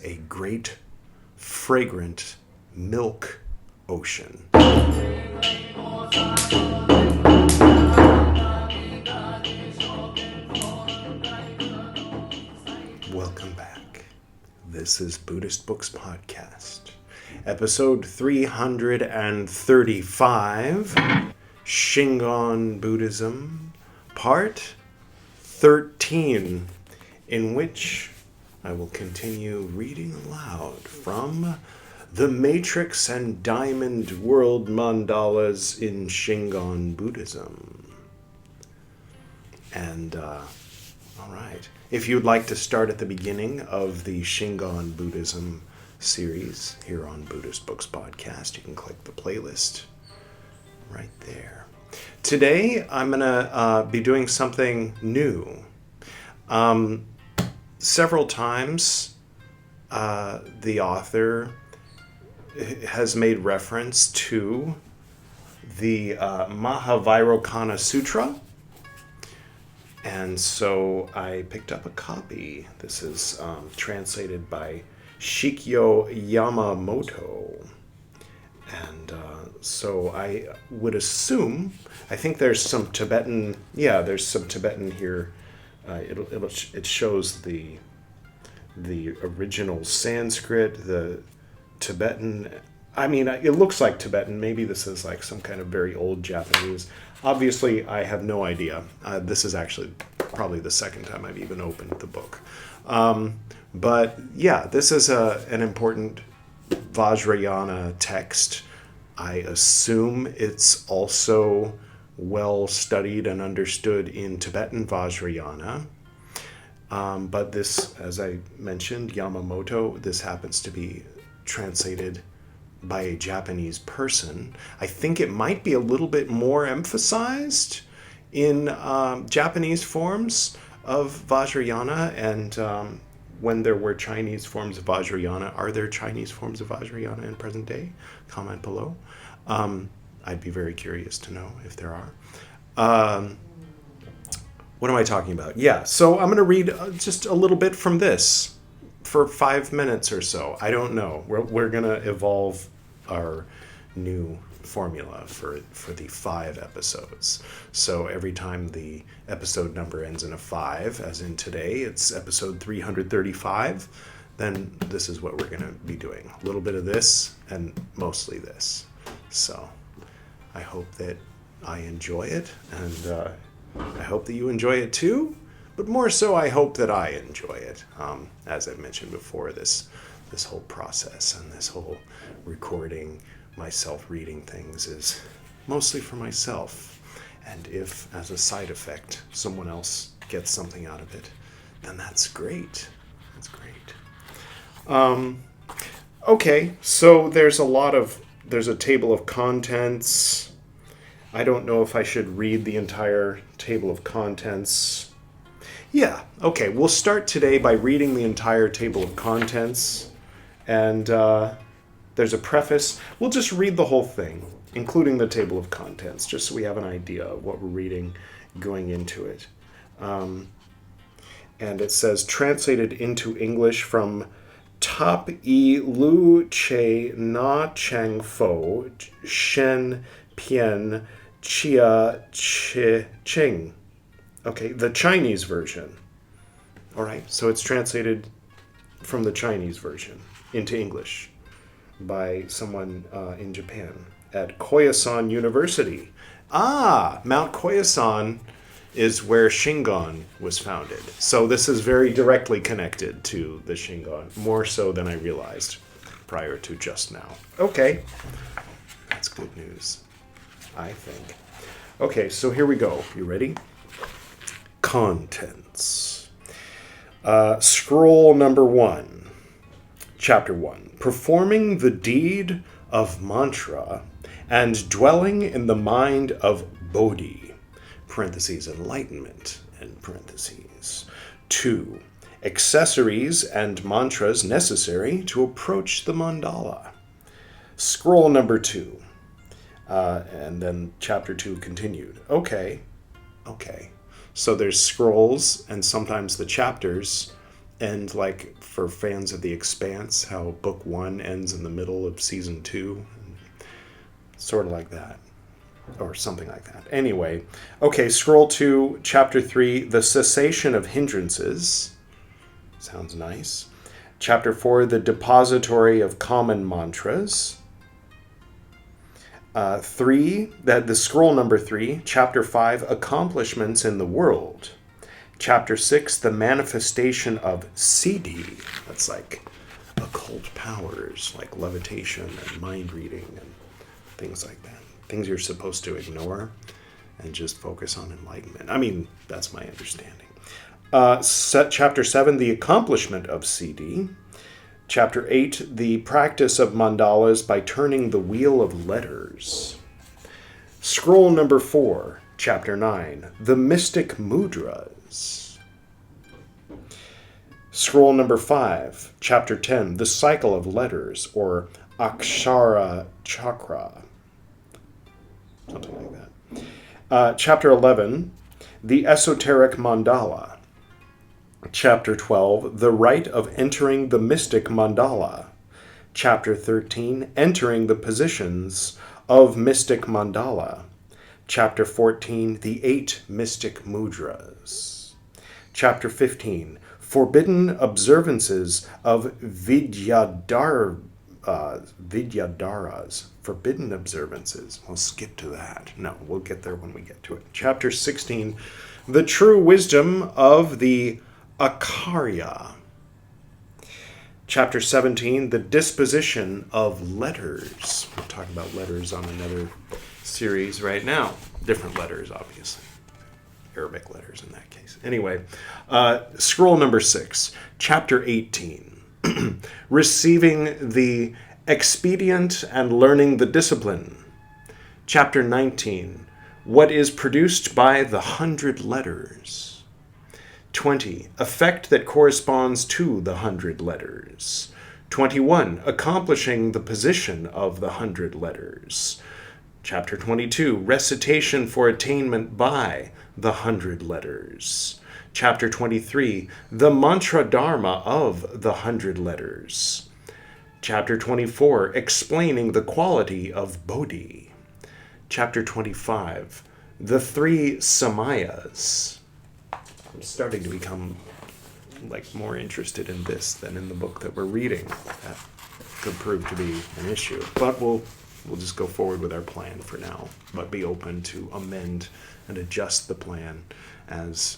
A great, fragrant milk ocean. Welcome back. This is Buddhist Books Podcast, episode 335, Shingon Buddhism, part 13, in which I will continue reading aloud from The Matrix and Diamond World Mandalas in Shingon Buddhism. And, all right. If you'd like to start at the beginning of the Shingon Buddhism series here on Buddhist Books Podcast, you can click the playlist right there. Today, I'm going to be doing something new. Several times, the author has made reference to the Vajrayana Sutra, and so I picked up a copy. This is translated by Shikyo Yamamoto, and so I would assume, I think there's some Tibetan, there's some Tibetan here. It shows the original Sanskrit, the Tibetan. I mean, it looks like Tibetan. Maybe this is like some kind of very old Japanese. Obviously, I have no idea. This is actually probably the second time I've even opened the book. But yeah, this is an important Vajrayana text. I assume it's also well studied and understood in Tibetan Vajrayana. But this, as I mentioned, Yamamoto, this happens to be translated by a Japanese person. I think it might be a little bit more emphasized in Japanese forms of Vajrayana, and when there were Chinese forms of Vajrayana. Are there Chinese forms of Vajrayana in present day? Comment below. I'd be very curious to know if there are. What am I talking about? Yeah, so I'm going to read just a little bit from this for 5 minutes or so. I don't know. We're going to evolve our new formula for the 5 episodes. So every time the episode number ends in a 5, as in today, it's episode 335, then this is what we're going to be doing. A little bit of this and mostly this. So I hope that I enjoy it, and I hope that you enjoy it too, but more so I hope that I enjoy it. As I mentioned before, this whole process and this whole recording, myself reading things, is mostly for myself. And if, as a side effect, someone else gets something out of it, then that's great. That's great. Okay, so there's a table of contents. I don't know if I should read the entire table of contents. Yeah, okay, we'll start today by reading the entire table of contents. And there's a preface. We'll just read the whole thing, including the table of contents, just so we have an idea of what we're reading going into it. And it says, translated into English from Top E Lu Che Na Chang Fo Shen Pian Chia Chi Ching. Okay, the Chinese version. All right, so it's translated from the Chinese version into English by someone in Japan at Koyasan University. Mount Koyasan is where Shingon was founded. So this is very directly connected to the Shingon, more so than I realized prior to just now. Okay, that's good news, I think. Okay, so here we go. You ready? Contents. Scroll number 1, chapter 1. Performing the deed of mantra and dwelling in the mind of Bodhi, parentheses, enlightenment, end parentheses. 2. Accessories and mantras necessary to approach the mandala. Scroll number 2. And then chapter 2 continued. Okay. So there's scrolls, and sometimes the chapters end like for fans of The Expanse, how book 1 ends in the middle of season 2. Sort of like that. Or something like that. Anyway, okay, scroll to chapter 3, The Cessation of Hindrances. Sounds nice. Chapter 4, The Depository of Common Mantras. 3, the scroll number 3, chapter 5, Accomplishments in the World. Chapter 6, The Manifestation of Siddhi. That's like occult powers, like levitation and mind reading and things like that. Things you're supposed to ignore and just focus on enlightenment. I mean, that's my understanding. Chapter 7, The Accomplishment of Siddhi. Chapter 8, The Practice of Mandalas by Turning the Wheel of Letters. Scroll number 4, Chapter 9, The Mystic Mudras. Scroll number 5, Chapter 10, The Cycle of Letters, or Akshara Chakra. Something like that. Chapter 11, The Esoteric Mandala. Chapter 12, The Rite of Entering the Mystic Mandala. Chapter 13, Entering the Positions of Mystic Mandala. Chapter 14, The 8 Mystic Mudras. Chapter 15, Forbidden Observances of Vidyadharas. Forbidden Observances. We'll skip to that. No, we'll get there when we get to it. Chapter 16, The True Wisdom of the Akarya. Chapter 17, The Disposition of Letters. We're talking about letters on another series right now. Different letters, obviously. Arabic letters in that case. Anyway, scroll number 6, Chapter 18, Receiving the Expedient and Learning the Discipline. Chapter 19, What is Produced by the 100 Letters. 20, Effect that corresponds to the 100 letters. 21, Accomplishing the position of the 100 letters. Chapter 22, Recitation for attainment by the 100 letters. Chapter 23, The Mantra Dharma of the 100 letters. Chapter 24, Explaining the quality of Bodhi. Chapter 25, The 3 Samayas. I'm starting to become more interested in this than in the book that we're reading. That could prove to be an issue. But we'll just go forward with our plan for now, but be open to amend and adjust the plan as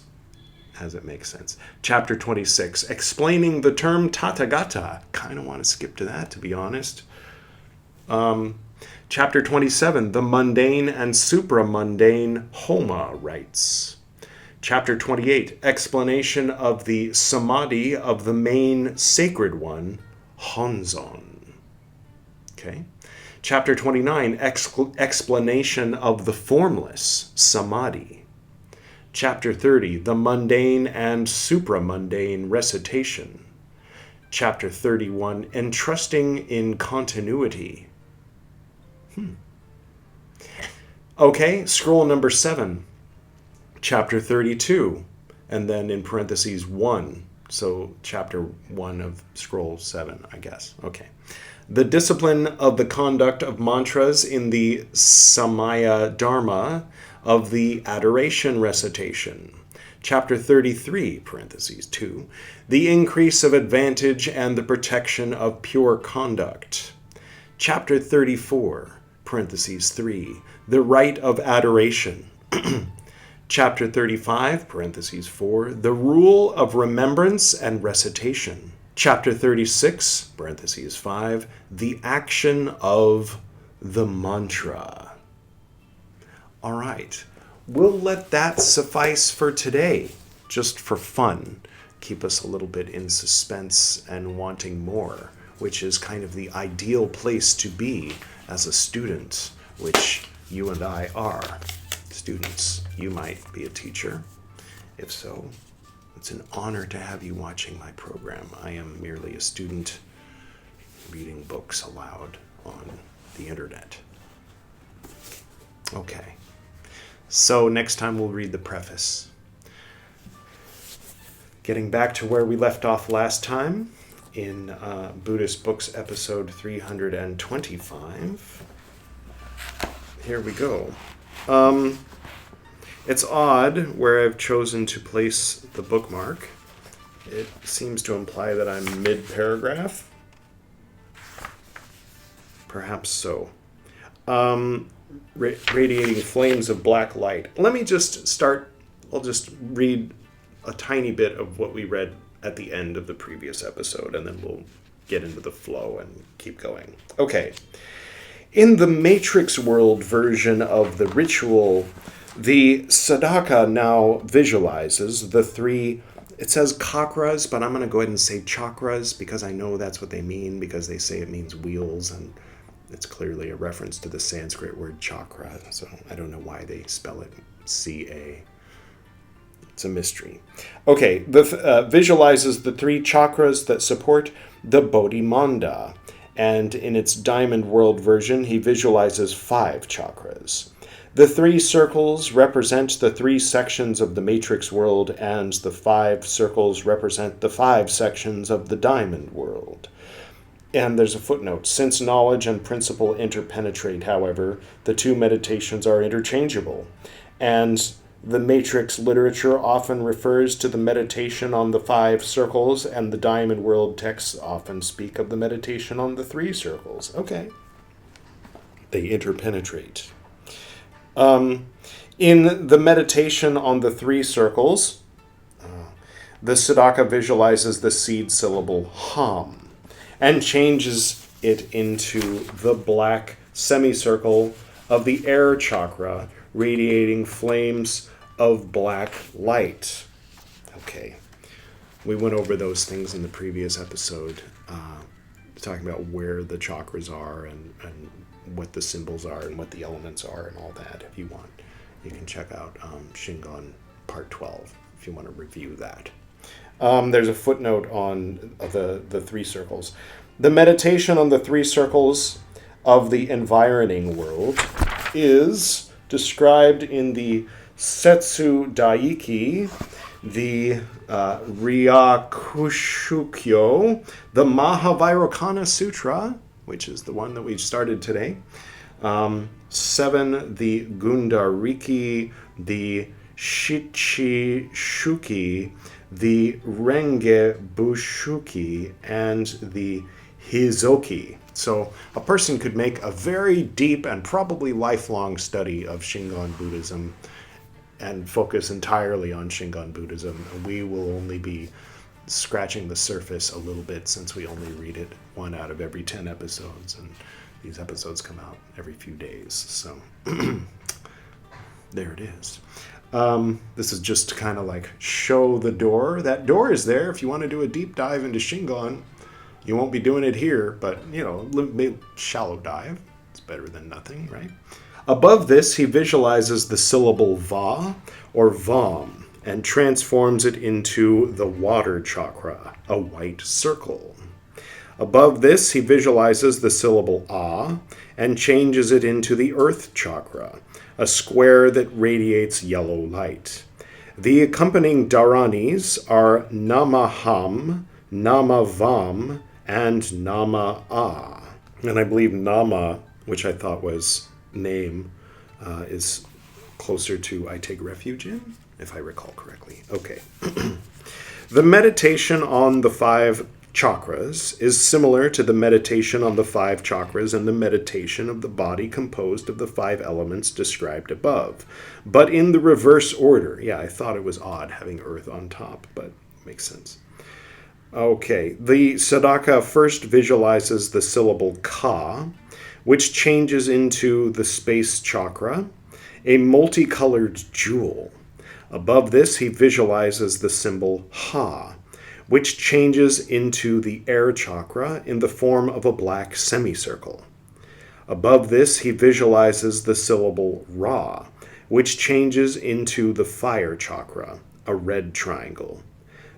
it makes sense. Chapter 26, Explaining the term Tathagata. Kind of want to skip to that, to be honest. Chapter 27, The Mundane and Supramundane Homa Rites. Chapter 28, Explanation of the Samadhi of the main sacred one, Honzon. Okay. Chapter 29, Explanation of the formless, Samadhi. Chapter 30, The Mundane and Supramundane Recitation. Chapter 31, Entrusting in Continuity. Okay, scroll number 7. Chapter 32, and then in parentheses 1. So chapter 1 of scroll 7, I guess. Okay. The discipline of the conduct of mantras in the Samaya Dharma of the adoration recitation. Chapter 33, parentheses 2. The increase of advantage and the protection of pure conduct. Chapter 34, parentheses 3. The rite of adoration. Chapter 35, parentheses 4, the rule of remembrance and recitation. Chapter 36, parentheses 5, the action of the mantra. All right, we'll let that suffice for today, just for fun. Keep us a little bit in suspense and wanting more, which is kind of the ideal place to be as a student, which you and I are. Students, you might be a teacher. If so, it's an honor to have you watching my program. I am merely a student reading books aloud on the internet. Okay, so next time we'll read the preface. Getting back to where we left off last time in Buddhist Books episode 325. Here we go. It's odd where I've chosen to place the bookmark. It seems to imply that I'm mid-paragraph. Perhaps so. Radiating flames of black light. Let me just start. I'll just read a tiny bit of what we read at the end of the previous episode, and then we'll get into the flow and keep going. Okay. In the Matrix World version of the ritual, the Sadhaka now visualizes the three, it says chakras, but I'm going to go ahead and say chakras because I know that's what they mean, because they say it means wheels, and it's clearly a reference to the Sanskrit word chakra, so I don't know why they spell it C-A. It's a mystery. Okay, visualizes the three chakras that support the Bodhimanda, and in its Diamond World version, he visualizes 5 chakras. The 3 circles represent the 3 sections of the Matrix World, and the 5 circles represent the 5 sections of the Diamond World. And there's a footnote. Since knowledge and principle interpenetrate, however, the 2 meditations are interchangeable, and the Matrix literature often refers to the meditation on the 5 circles, and the Diamond World texts often speak of the meditation on the 3 circles. Okay. They interpenetrate. In the meditation on the 3 circles, the Sadhaka visualizes the seed syllable ham and changes it into the black semicircle of the air chakra, radiating flames of black light. Okay. We went over those things in the previous episode, talking about where the chakras are and what the symbols are and what the elements are and all that. If you want, you can check out Shingon Part 12 if you want to review that. There's a footnote on the 3 circles. The meditation on the 3 circles of the environing world is described in the Setsu Daiki, the Ryakushukyo, the Mahavairocana Sutra, which is the one that we started today, 7, the Gundariki, the Shichishuki, the Renge Bushuki, and the Hizoki. So a person could make a very deep and probably lifelong study of Shingon Buddhism and focus entirely on Shingon Buddhism. We will only be scratching the surface a little bit since we only read it 1 out of every 10 episodes, and these episodes come out every few days. So there it is. This is just to kind of like show the door. That door is there if you want to do a deep dive into Shingon. You won't be doing it here, but, shallow dive. It's better than nothing, right? Above this, he visualizes the syllable va, or vam, and transforms it into the water chakra, a white circle. Above this, he visualizes the syllable a, and changes it into the earth chakra, a square that radiates yellow light. The accompanying dharanis are namaham, namavam, and nama-a. And I believe nama, which I thought was name, is closer to I take refuge in, if I recall correctly. Okay. The meditation on the 5 chakras is similar to the meditation on the 5 chakras and the meditation of the body composed of the 5 elements described above, but in the reverse order. Yeah, I thought it was odd having earth on top, but it makes sense. Okay, the Sadhaka first visualizes the syllable ka, which changes into the space chakra, a multicolored jewel. Above this, he visualizes the symbol ha, which changes into the air chakra in the form of a black semicircle. Above this, he visualizes the syllable ra, which changes into the fire chakra, a red triangle.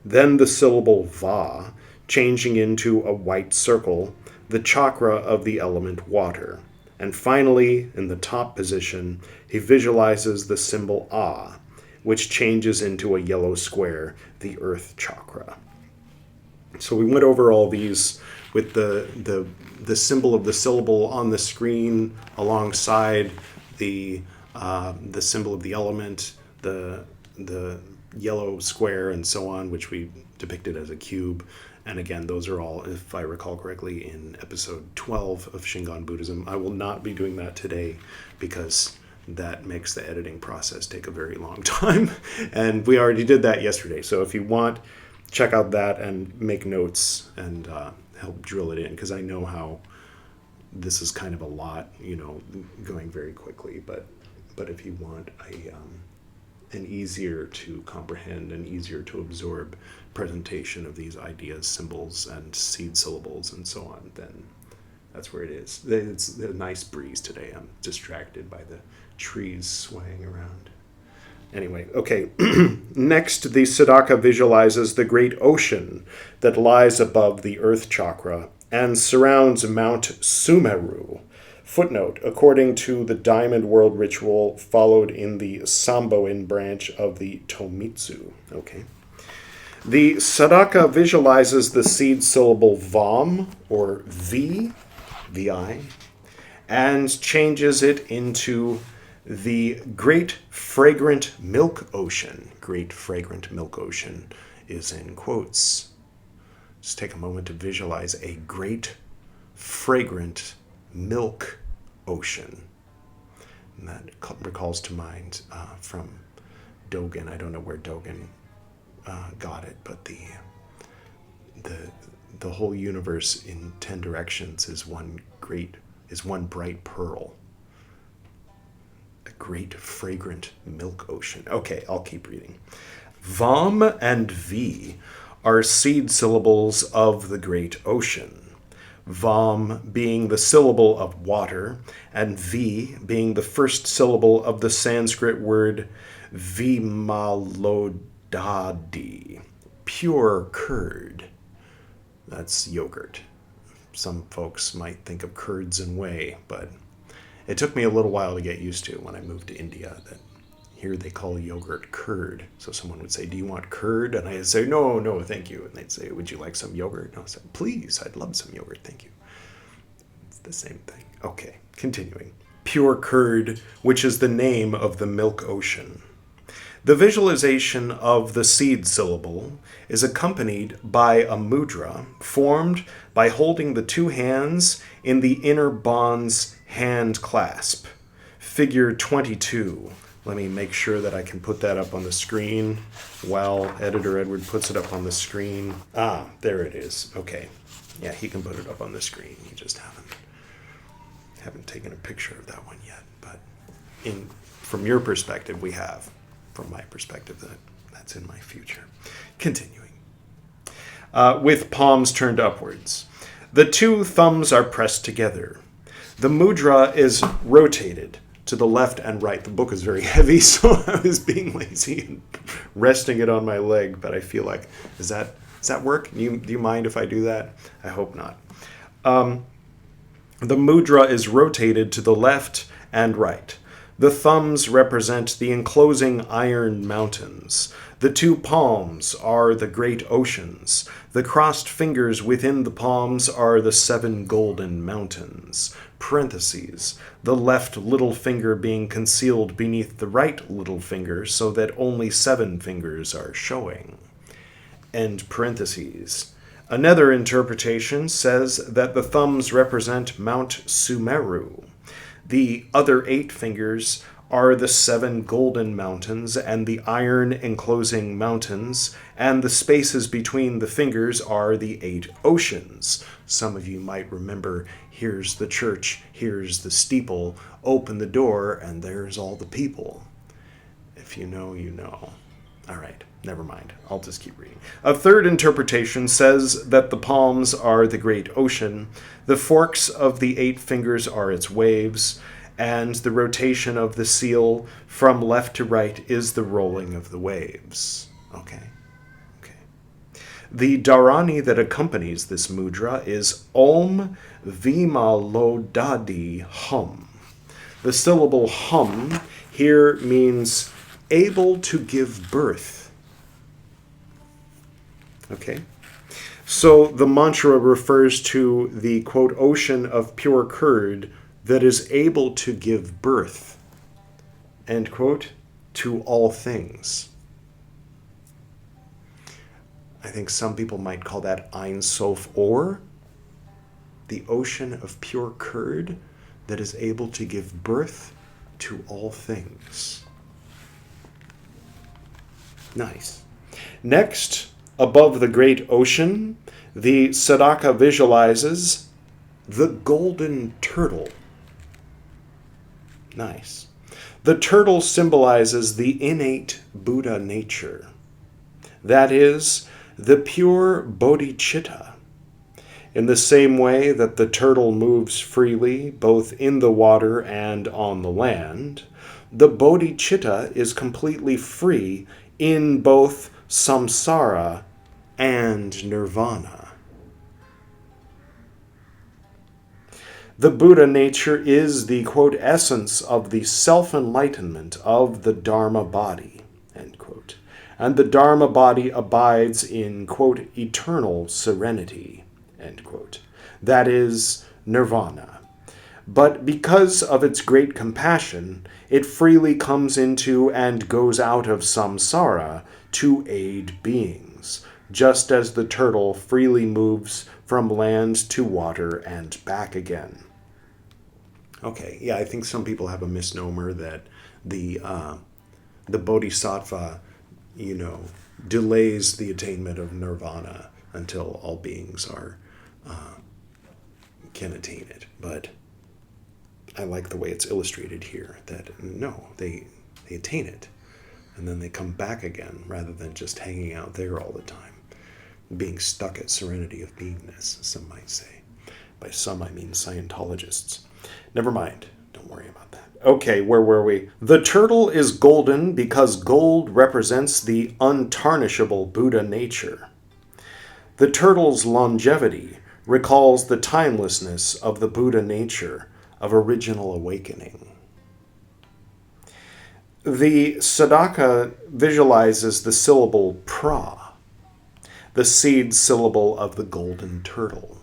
Then the syllable va, changing into a white circle, the chakra of the element water. And finally, in the top position, he visualizes the symbol a, which changes into a yellow square, the earth chakra. So we went over all these with the symbol of the syllable on the screen alongside the symbol of the element, the yellow square, and so on, which we depicted as a cube. And again, those are all, if I recall correctly, in episode 12 of Shingon Buddhism. I will not be doing that today because that makes the editing process take a very long time. And we already did that yesterday. So if you want, check out that and make notes and help drill it in, because I know how this is kind of a lot, going very quickly. But if you want an easier to comprehend and easier to absorb presentation of these ideas, symbols, and seed syllables, and so on, then that's where it is. It's a nice breeze today. I'm distracted by the trees swaying around. Anyway, okay. Next, the Siddhaka visualizes the great ocean that lies above the earth chakra and surrounds Mount Sumeru. Footnote, according to the Diamond World ritual followed in the Samboin branch of the Tomitsu. Okay. The Siddhaka visualizes the seed syllable Vam, or V, V-I, and changes it into the Great Fragrant Milk Ocean. Great Fragrant Milk Ocean is in quotes. Just take a moment to visualize a great fragrant milk ocean. And that recalls to mind from Dogen. I don't know where Dogen got it, but the whole universe in 10 directions is one bright pearl. A great fragrant milk ocean. Okay, I'll keep reading. Vam and V are seed syllables of the great ocean. Vam being the syllable of water, and V being the first syllable of the Sanskrit word Vimalodadi, pure curd. That's yogurt. Some folks might think of curds and whey, but it took me a little while to get used to when I moved to India that here they call yogurt curd. So someone would say, "Do you want curd?" And I'd say, No, thank you. And they'd say, "Would you like some yogurt?" And I said, "Please, I'd love some yogurt, thank you." It's the same thing. Okay, continuing. Pure curd, which is the name of the milk ocean. The visualization of the seed syllable is accompanied by a mudra formed by holding the two hands in the inner bonds hand clasp. Figure 22. Let me make sure that I can put that up on the screen while Editor Edward puts it up on the screen. Ah, there it is. Okay. Yeah, he can put it up on the screen. He just haven't taken a picture of that one yet. But from your perspective, we have. From my perspective, that's in my future. Continuing. With palms turned upwards. The two thumbs are pressed together. The mudra is rotated to the left and right. The book is very heavy, so I was being lazy and resting it on my leg, but I feel like, does that work? Do you mind if I do that? I hope not. The mudra is rotated to the left and right. The thumbs represent the enclosing iron mountains. The two palms are the great oceans. The crossed fingers within the palms are the 7 golden mountains. Parentheses, the left little finger being concealed beneath the right little finger so that only 7 fingers are showing. End parentheses. Another interpretation says that the thumbs represent Mount Sumeru. The other 8 fingers are the 7 golden mountains and the iron enclosing mountains, and the spaces between the fingers are the 8 oceans. Some of you might remember, here's the church, here's the steeple, open the door, and there's all the people. If you know, you know. All right, never mind. I'll just keep reading. A third interpretation says that the palms are the great ocean, the forks of the 8 fingers are its waves, and the rotation of the seal from left to right is the rolling of the waves. Okay. The dharani that accompanies this mudra is Om Vimalodadi Hum. The syllable hum here means able to give birth. Okay? So the mantra refers to the, quote, ocean of pure curd that is able to give birth, end quote, to all things. I think some people might call that Ein Sof Or, the ocean of pure curd that is able to give birth to all things. Nice. Next, above the great ocean, the Sadaka visualizes the golden turtle. Nice. The turtle symbolizes the innate Buddha nature. That is, the pure bodhicitta. In the same way that the turtle moves freely, both in the water and on the land, the bodhicitta is completely free in both samsara and nirvana. The Buddha nature is the, quote, essence of the self-enlightenment of the Dharma body, end quote. And the Dharma body abides in, quote, eternal serenity, end quote. That is nirvana. But because of its great compassion, it freely comes into and goes out of samsara to aid beings, just as the turtle freely moves from land to water and back again. Okay, yeah, I think some people have a misnomer that the bodhisattva, delays the attainment of nirvana until all beings can attain it. But I like the way it's illustrated here, that no, they attain it, and then they come back again, rather than just hanging out there all the time, being stuck at serenity of beingness, some might say. By some, I mean Scientologists. Never mind. Don't worry about that. Okay, where were we? The turtle is golden because gold represents the untarnishable Buddha nature. The turtle's longevity recalls the timelessness of the Buddha nature of original awakening. The Sadaka visualizes the syllable pra, the seed syllable of the golden turtle,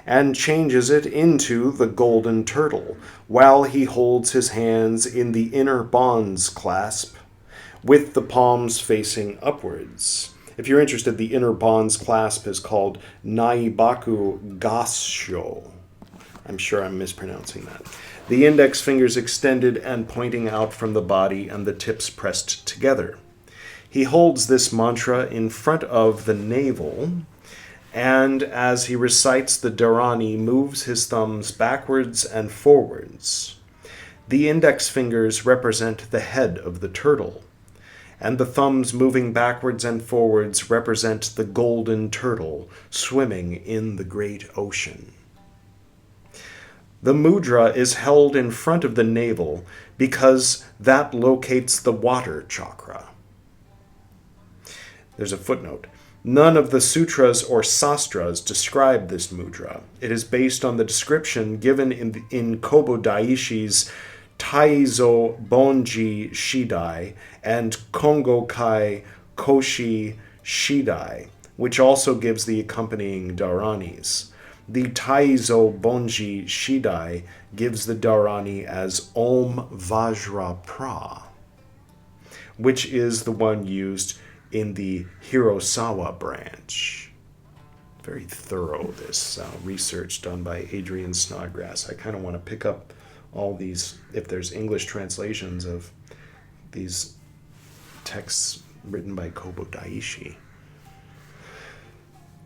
and changes it into the golden turtle while he holds his hands in the inner bonds clasp with the palms facing upwards. If you're interested, the inner bonds clasp is called Naibaku Gassho. I'm sure I'm mispronouncing that. The index fingers extended and pointing out from the body and the tips pressed together. He holds this mantra in front of the navel, and as he recites the dharani, moves his thumbs backwards and forwards. The index fingers represent the head of the turtle, and the thumbs moving backwards and forwards represent the golden turtle swimming in the great ocean. The mudra is held in front of the navel because that locates the water chakra. There's a footnote. None of the sutras or sastras describe this mudra. It is based on the description given in Kobo Daishi's Taizo Bonji Shidai and Kongo Kai Koshi Shidai, which also gives the accompanying dharanis. The Taizo Bonji Shidai gives the dharani as Om Vajra Pra, which is the one used in the Hirasawa branch. Very thorough, this research done by Adrian Snodgrass. I kind of want to pick up all these, if there's English translations of these texts written by Kobo Daishi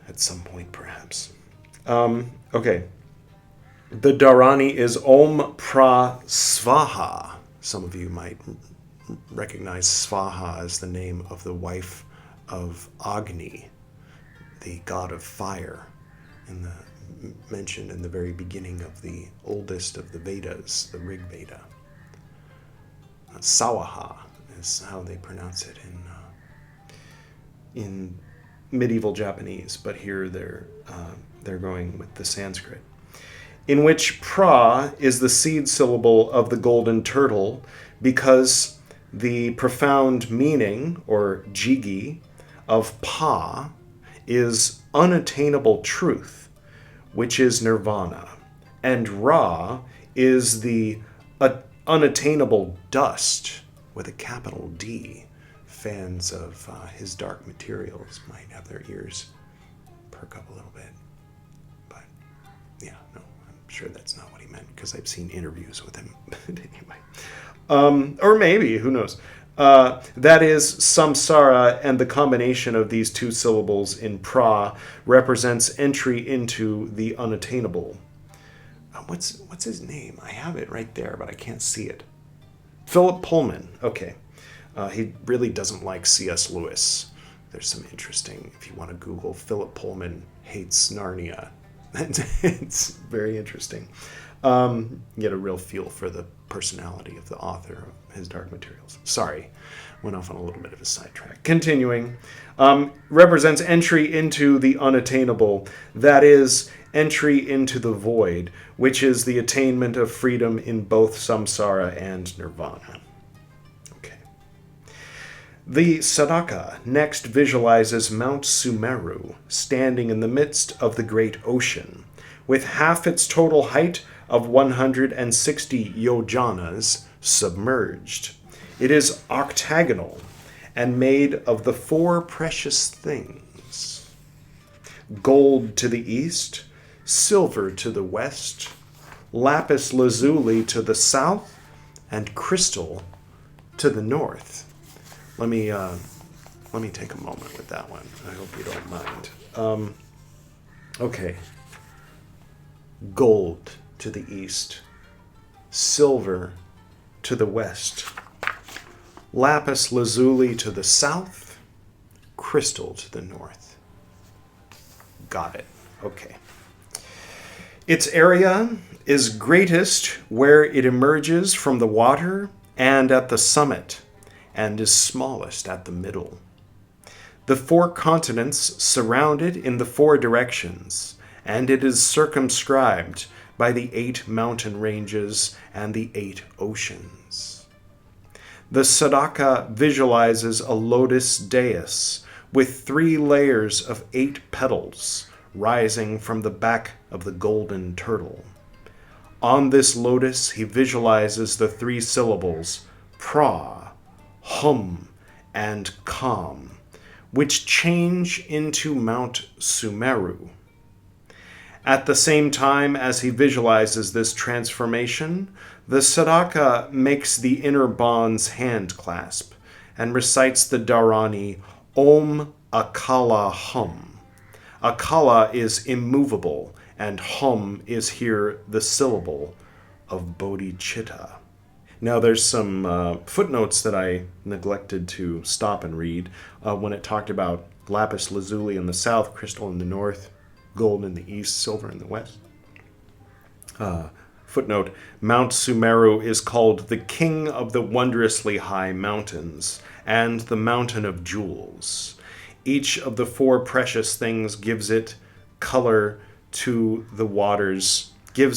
at some point, perhaps. Okay. The dharani is Om Pra Svaha. Some of you might recognize Svaha as the name of the wife of Agni, the god of fire, mentioned in the very beginning of the oldest of the Vedas, the Rig Veda. Sawaha is how they pronounce it in medieval Japanese, but here they're going with the Sanskrit, in which pra is the seed syllable of the golden turtle, because The profound meaning, or jigi, of pa is unattainable truth, which is nirvana, and ra is the unattainable dust, with a capital D. Fans of his dark materials might have their ears perk up a little bit. But, yeah, no, I'm sure that's not what he meant, because I've seen interviews with him. But anyway. Or maybe, who knows? That is, samsara, and the combination of these two syllables in pra represents entry into the unattainable. What's his name? I have it right there, but I can't see it. Philip Pullman. Okay. He really doesn't like C.S. Lewis. There's some interesting, if you want to Google, Philip Pullman hates Narnia. It's very interesting. Get a real feel for the personality of the author of his dark materials. Sorry, went off on a little bit of a sidetrack. Continuing, represents entry into the unattainable, that is, entry into the void, which is the attainment of freedom in both samsara and nirvana. Okay. The Sadaka next visualizes Mount Sumeru standing in the midst of the great ocean, with half its total height of 160 yojanas submerged. It is octagonal and made of the four precious things: gold to the east, silver to the west, lapis lazuli to the south, and crystal to the north. Let me take a moment with that one. I hope you don't mind. Okay. Gold to the east, silver to the west, lapis lazuli to the south, crystal to the north. Got it. Okay. Its area is greatest where it emerges from the water and at the summit, and is smallest at the middle. The four continents surround it in the four directions, and it is circumscribed by the 8 mountain ranges and the 8 oceans. The Sadaka visualizes a lotus dais with 3 layers of 8 petals rising from the back of the golden turtle. On this lotus, he visualizes the 3 syllables pra, hum, and kam, which change into Mount Sumeru. At the same time as he visualizes this transformation, the Sadaka makes the inner bonds hand clasp and recites the Dharani Om Akala Hum. Akala is immovable, and hum is here the syllable of bodhicitta. Now there's some footnotes that I neglected to stop and read when it talked about lapis lazuli in the south, crystal in the north, gold in the east, silver in the west. Footnote, Mount Sumeru is called the king of the wondrously high mountains and the mountain of jewels. Each of the 4 precious things gives its color to the waters to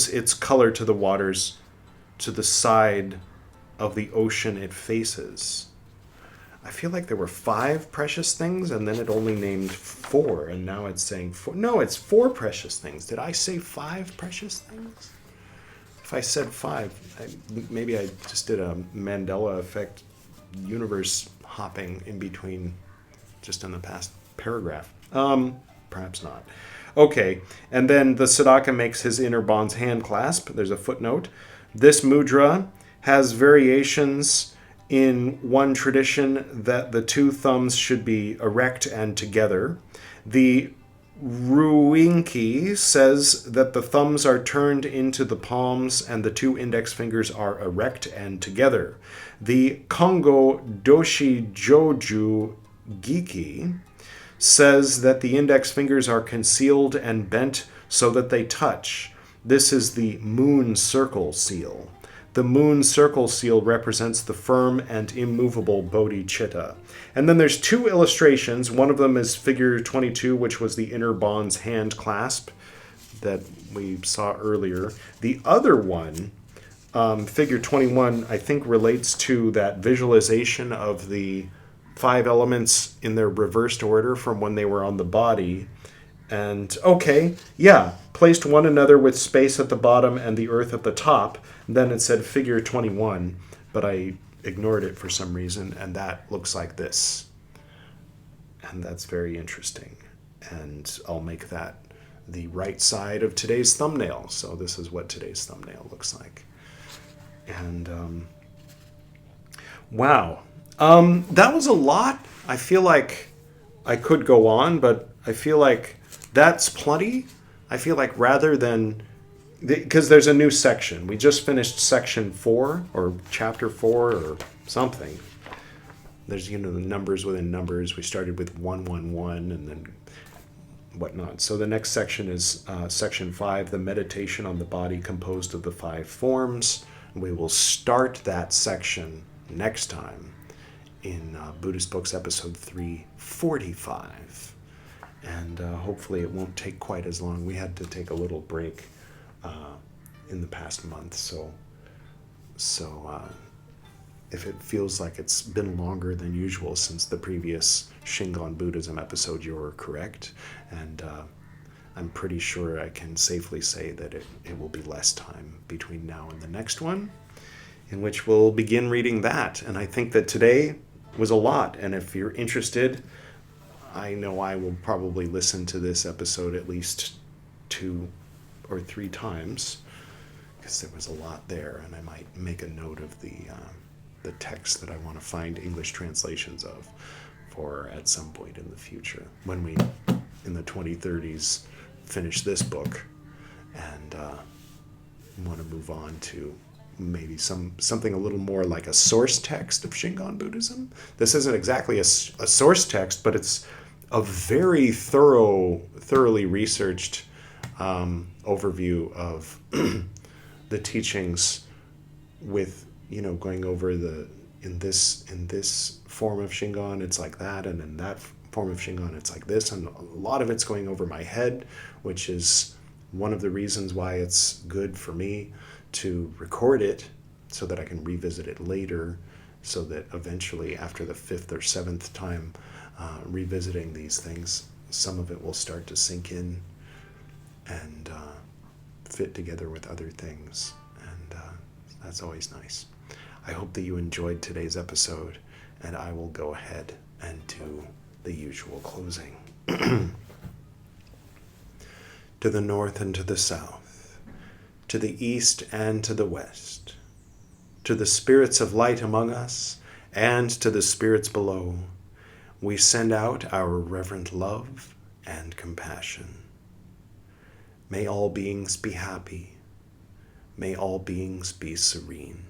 the side of the ocean it faces. I feel like there were 5 precious things, and then it only named 4, and now it's saying 4. No, it's 4 precious things. Did I say 5 precious things? If I said 5, maybe I just did a Mandela effect universe hopping in between just in the past paragraph. Perhaps not. Okay, and then the Sadaka makes his inner bonds hand clasp. There's a footnote. This mudra has variations in one tradition that the 2 thumbs should be erect and together. The Ruinki says that the thumbs are turned into the palms and the 2 index fingers are erect and together. The Kongo Doshi Joju Giki says that the index fingers are concealed and bent so that they touch. This is the moon circle seal. The moon circle seal represents the firm and immovable bodhicitta. And then there's 2 illustrations. One of them is figure 22, which was the inner bonds hand clasp that we saw earlier. The other one figure 21, I think, relates to that visualization of the 5 elements in their reversed order from when they were on the body. And, okay, yeah, placed one another with space at the bottom and the earth at the top. Then it said figure 21, but I ignored it for some reason, and that looks like this. And that's very interesting. And I'll make that the right side of today's thumbnail. So this is what today's thumbnail looks like. And, wow. That was a lot. I feel like I could go on, but I feel like that's plenty. I feel like rather than... Because there's a new section. We just finished section 4, or chapter 4, or something. There's, the numbers within numbers. We started with 111, and then whatnot. So the next section is section 5, the meditation on the body composed of the 5 forms. We will start that section next time in Buddhist Books episode 345. And hopefully it won't take quite as long. We had to take a little break in the past month. So if it feels like it's been longer than usual since the previous Shingon Buddhism episode, you're correct. And I'm pretty sure I can safely say that it will be less time between now and the next one, in which we'll begin reading that. And I think that today was a lot. And if you're interested, I know I will probably listen to this episode at least 2 or 3 times, because there was a lot there, and I might make a note of the text that I want to find English translations of for at some point in the future, when we, in the 2030s, finish this book and want to move on to maybe something a little more like a source text of Shingon Buddhism. This isn't exactly a source text, but it's a very thoroughly researched overview of the teachings, with going over in this form of Shingon it's like that, and in that form of Shingon it's like this, and a lot of it's going over my head, which is one of the reasons why it's good for me to record it so that I can revisit it later, so that eventually after the 5th or 7th time revisiting these things, some of it will start to sink in and fit together with other things, and that's always nice. I hope that you enjoyed today's episode, and I will go ahead and do the usual closing. To the north and to the south, to the east and to the west, to the spirits of light among us and to the spirits below, we send out our reverent love and compassion. May all beings be happy. May all beings be serene.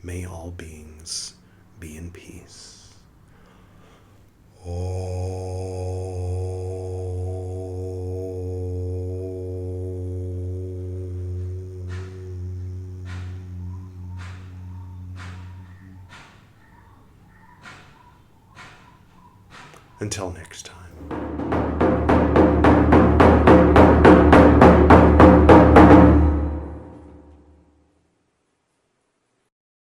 May all beings be in peace. Until next time.